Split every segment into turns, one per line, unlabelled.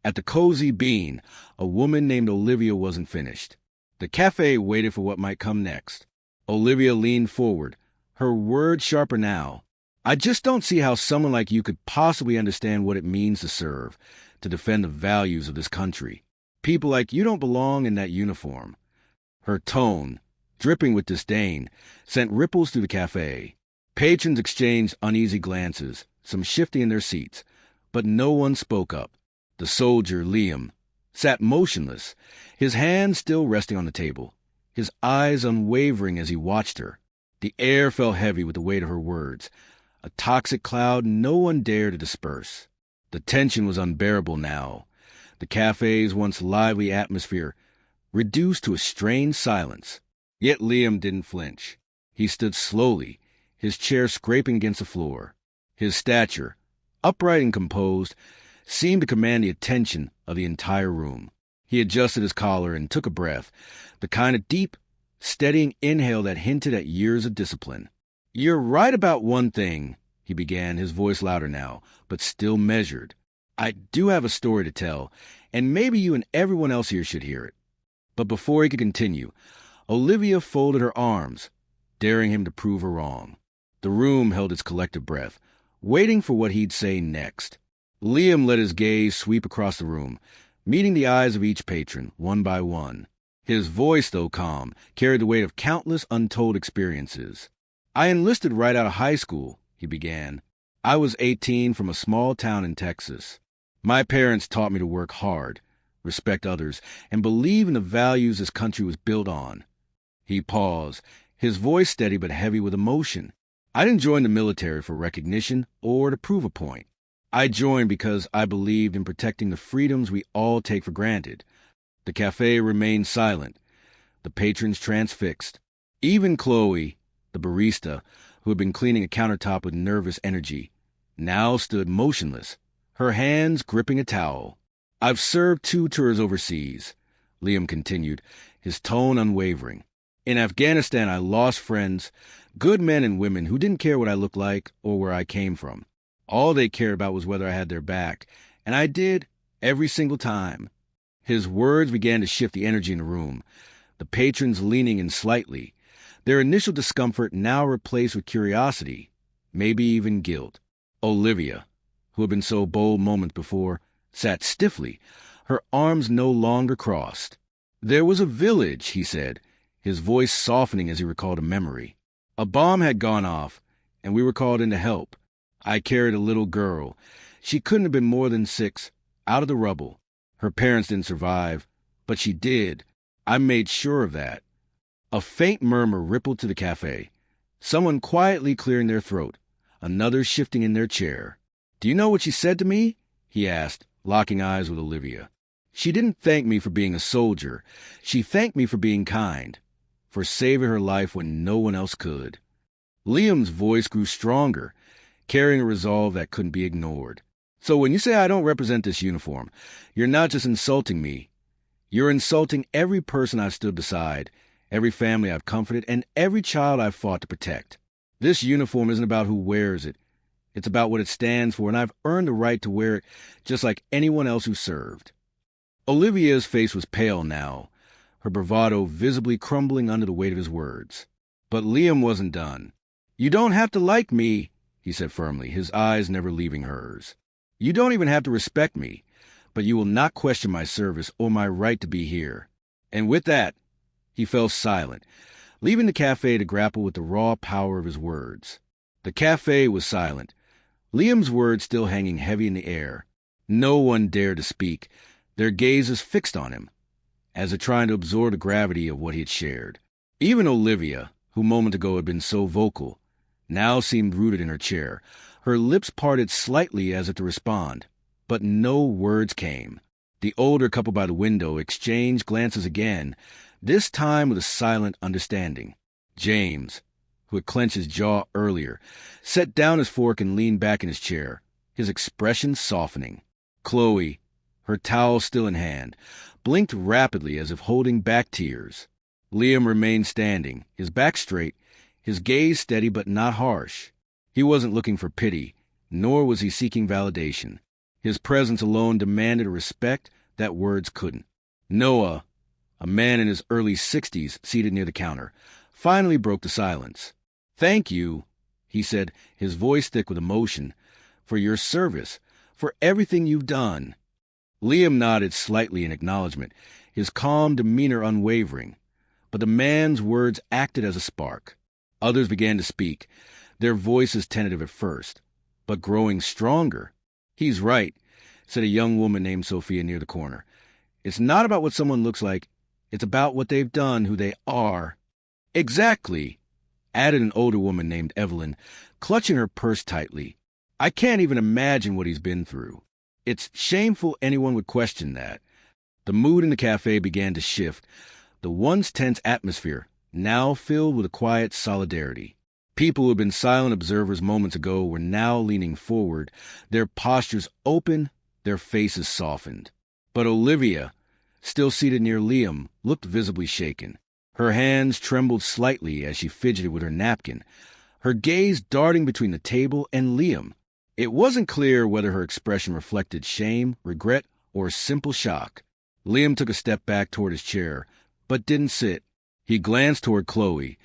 At the Cozy Bean, a woman named Olivia wasn't finished. The cafe waited for what might come next. Olivia leaned forward, her words sharper now. I just don't see how someone like you could possibly understand what it means to serve, to defend the values of this country. People like you don't belong in that uniform. Her tone, dripping with disdain, sent ripples through the cafe. Patrons exchanged uneasy glances, some shifting in their seats, but no one spoke up. The soldier, Liam, sat motionless, his hands still resting on the table, his eyes unwavering as he watched her. The air felt heavy with the weight of her words, a toxic cloud no one dared to disperse. The tension was unbearable now, the cafe's once lively atmosphere reduced to a strained silence. Yet Liam didn't flinch. He stood slowly, his chair scraping against the floor. His stature, upright and composed, seemed to command the attention of the entire room. He adjusted his collar and took a breath, the kind of deep, steadying inhale that hinted at years of discipline. "You're right about one thing," he began, his voice louder now, but still measured. "I do have a story to tell, and maybe you and everyone else here should hear it." But before he could continue, Olivia folded her arms, daring him to prove her wrong. The room held its collective breath, waiting for what he'd say next. Liam let his gaze sweep across the room, meeting the eyes of each patron, one by one. His voice, though calm, carried the weight of countless untold experiences. "I enlisted right out of high school," he began. "I was 18 from a small town in Texas. My parents taught me to work hard, respect others, and believe in the values this country was built on." He paused, his voice steady but heavy with emotion. "I didn't join the military for recognition or to prove a point. I joined because I believed in protecting the freedoms we all take for granted." The cafe remained silent, the patrons transfixed. Even Chloe, the barista, who had been cleaning a countertop with nervous energy, now stood motionless, her hands gripping a towel. "I've served 2 tours overseas," Liam continued, his tone unwavering. "In Afghanistan, I lost friends, good men and women who didn't care what I looked like or where I came from. All they cared about was whether I had their back, and I did, every single time." His words began to shift the energy in the room, the patrons leaning in slightly, their initial discomfort now replaced with curiosity, maybe even guilt. Olivia, who had been so bold moments before, sat stiffly, her arms no longer crossed. "There was a village," he said, his voice softening as he recalled a memory. "A bomb had gone off, and we were called in to help. I carried a little girl. She couldn't have been more than 6, out of the rubble. Her parents didn't survive, but she did. I made sure of that." A faint murmur rippled to the cafe, someone quietly clearing their throat, another shifting in their chair. "Do you know what she said to me?" he asked, locking eyes with Olivia. "She didn't thank me for being a soldier. She thanked me for being kind, for saving her life when no one else could." Liam's voice grew stronger, carrying a resolve that couldn't be ignored. "So when you say I don't represent this uniform, you're not just insulting me. You're insulting every person I've stood beside, every family I've comforted, and every child I've fought to protect. This uniform isn't about who wears it. It's about what it stands for, and I've earned the right to wear it just like anyone else who served." Olivia's face was pale now, her bravado visibly crumbling under the weight of his words. But Liam wasn't done. "You don't have to like me," he said firmly, his eyes never leaving hers. "You don't even have to respect me, but you will not question my service or my right to be here." And with that, he fell silent, leaving the cafe to grapple with the raw power of his words. The cafe was silent, Liam's words still hanging heavy in the air. No one dared to speak, their gazes fixed on him, as if trying to absorb the gravity of what he had shared. Even Olivia, who a moment ago had been so vocal, now seemed rooted in her chair, her lips parted slightly as if to respond, but no words came. The older couple by the window exchanged glances again, this time with a silent understanding. James, who had clenched his jaw earlier, set down his fork and leaned back in his chair, his expression softening. Chloe, her towel still in hand, blinked rapidly as if holding back tears. Liam remained standing, his back straight, his gaze steady but not harsh. He wasn't looking for pity, nor was he seeking validation. His presence alone demanded a respect that words couldn't. Noah, a man in his early 60s, seated near the counter, finally broke the silence. "Thank you," he said, his voice thick with emotion, "for your service, for everything you've done." Liam nodded slightly in acknowledgement, his calm demeanor unwavering. But the man's words acted as a spark. Others began to speak, their voices tentative at first, but growing stronger. "He's right," said a young woman named Sophia near the corner. "It's not about what someone looks like. It's about what they've done, who they are." "Exactly," added an older woman named Evelyn, clutching her purse tightly. "I can't even imagine what he's been through. It's shameful anyone would question that." The mood in the cafe began to shift, the once tense atmosphere now filled with a quiet solidarity. People who had been silent observers moments ago were now leaning forward, their postures open, their faces softened. But Olivia, still seated near Liam, looked visibly shaken. Her hands trembled slightly as she fidgeted with her napkin, her gaze darting between the table and Liam. It wasn't clear whether her expression reflected shame, regret, or simple shock. Liam took a step back toward his chair, but didn't sit. He glanced toward Chloe,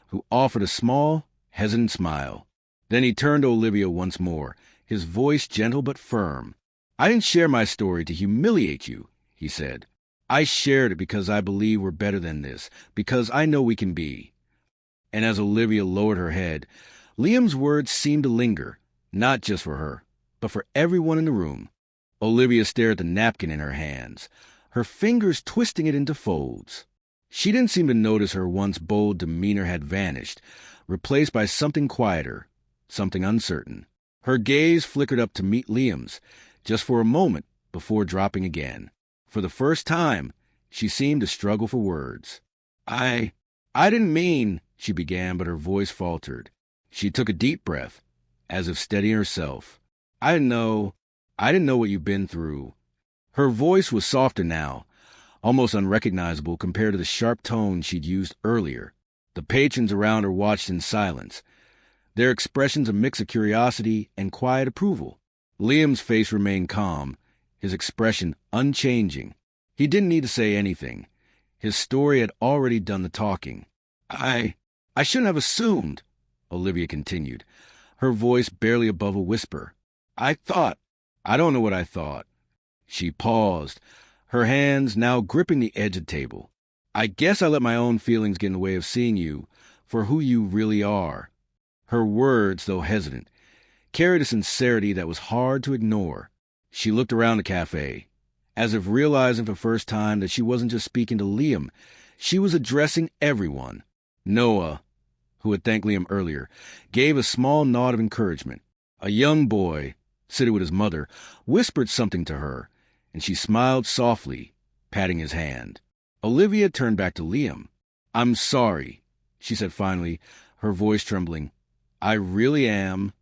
who offered a small, hesitant smile. Then he turned to Olivia once more, his voice gentle but firm. "I didn't share my story to humiliate you," he said. "I shared it because I believe we're better than this, because I know we can be." And as Olivia lowered her head, Liam's words seemed to linger, not just for her, but for everyone in the room. Olivia stared at the napkin in her hands, her fingers twisting it into folds. She didn't seem to notice her once bold demeanor had vanished, replaced by something quieter, something uncertain. Her gaze flickered up to meet Liam's, just for a moment before dropping again. For the first time, she seemed to struggle for words. I didn't mean," she began, but her voice faltered. She took a deep breath, as if steadying herself. I didn't know what you've been through." Her voice was softer now, almost unrecognizable compared to the sharp tone she'd used earlier. The patrons around her watched in silence, their expressions a mix of curiosity and quiet approval. Liam's face remained calm, his expression unchanging. He didn't need to say anything. His story had already done the talking. I shouldn't have assumed," Olivia continued, her voice barely above a whisper. I don't know what I thought." She paused, her hands now gripping the edge of the table. "I guess I let my own feelings get in the way of seeing you for who you really are." Her words, though hesitant, carried a sincerity that was hard to ignore. She looked around the cafe, as if realizing for the first time that she wasn't just speaking to Liam, she was addressing everyone. Noah, who had thanked Liam earlier, gave a small nod of encouragement. A young boy, seated with his mother, whispered something to her, and she smiled softly, patting his hand. Olivia turned back to Liam. "I'm sorry," she said finally, her voice trembling. "I really am."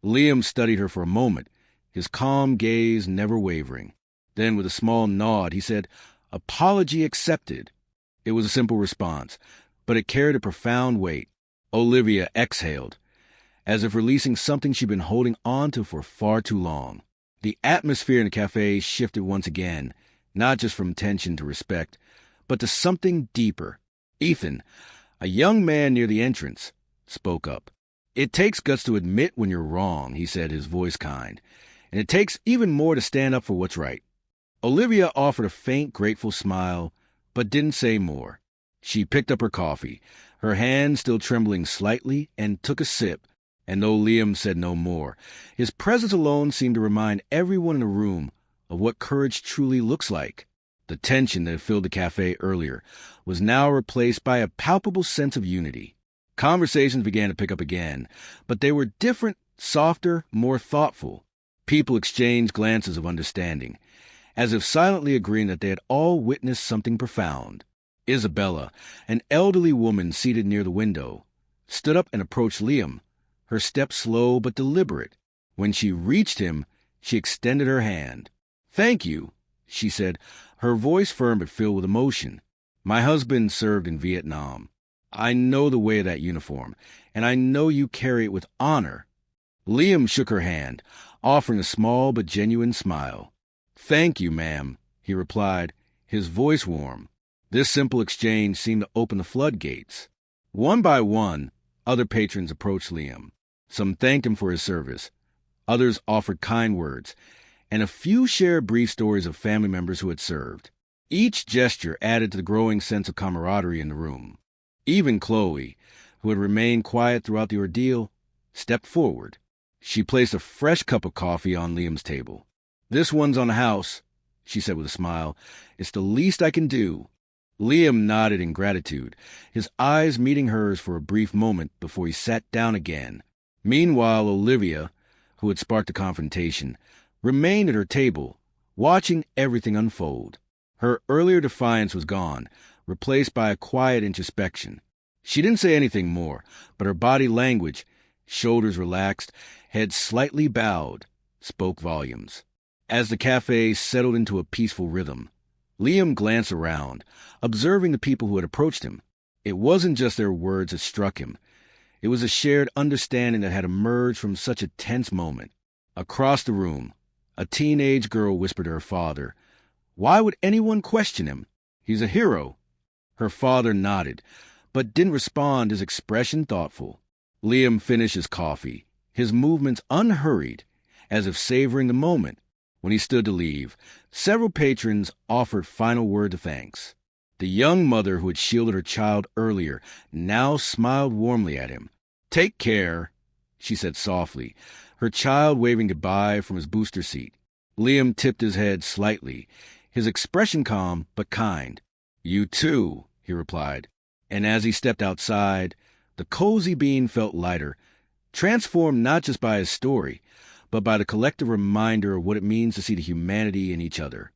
Liam studied her for a moment, his calm gaze never wavering. Then, with a small nod, he said, "Apology accepted." It was a simple response, but it carried a profound weight. Olivia exhaled, as if releasing something she'd been holding on to for far too long. The atmosphere in the cafe shifted once again, not just from tension to respect, but to something deeper. Ethan, a young man near the entrance, spoke up. "It takes guts to admit when you're wrong," he said, his voice kind, "and it takes even more to stand up for what's right." Olivia offered a faint, grateful smile, but didn't say more. She picked up her coffee, her hand still trembling slightly, and took a sip. And though Liam said no more, his presence alone seemed to remind everyone in the room of what courage truly looks like. The tension that had filled the cafe earlier was now replaced by a palpable sense of unity. Conversations began to pick up again, but they were different, softer, more thoughtful. People exchanged glances of understanding, as if silently agreeing that they had all witnessed something profound. Isabella, an elderly woman seated near the window, stood up and approached Liam, her step slow but deliberate. When she reached him, she extended her hand. "Thank you," she said, her voice firm but filled with emotion. "My husband served in Vietnam. I know the way of that uniform, and I know you carry it with honor." Liam shook her hand, offering a small but genuine smile. "Thank you, ma'am," he replied, his voice warm. This simple exchange seemed to open the floodgates. One by one, other patrons approached Liam. Some thanked him for his service. Others offered kind words, and a few shared brief stories of family members who had served. Each gesture added to the growing sense of camaraderie in the room. Even Chloe, who had remained quiet throughout the ordeal, stepped forward. She placed a fresh cup of coffee on Liam's table. "This one's on the house," she said with a smile. "It's the least I can do." Liam nodded in gratitude, his eyes meeting hers for a brief moment before he sat down again. Meanwhile, Olivia, who had sparked the confrontation, remained at her table, watching everything unfold. Her earlier defiance was gone, replaced by a quiet introspection. She didn't say anything more, but her body language, shoulders relaxed, head slightly bowed, spoke volumes. As the cafe settled into a peaceful rhythm, Liam glanced around, observing the people who had approached him. It wasn't just their words that struck him. It was a shared understanding that had emerged from such a tense moment. Across the room, a teenage girl whispered to her father, "Why would anyone question him? He's a hero." Her father nodded, but didn't respond, his expression thoughtful. Liam finished his coffee, his movements unhurried, as if savoring the moment. When he stood to leave, several patrons offered final words of thanks. The young mother who had shielded her child earlier now smiled warmly at him. "Take care," she said softly, her child waving goodbye from his booster seat. Liam tipped his head slightly, his expression calm but kind. "You too," he replied. And as he stepped outside, the cozy being felt lighter, transformed not just by his story, but by the collective reminder of what it means to see the humanity in each other.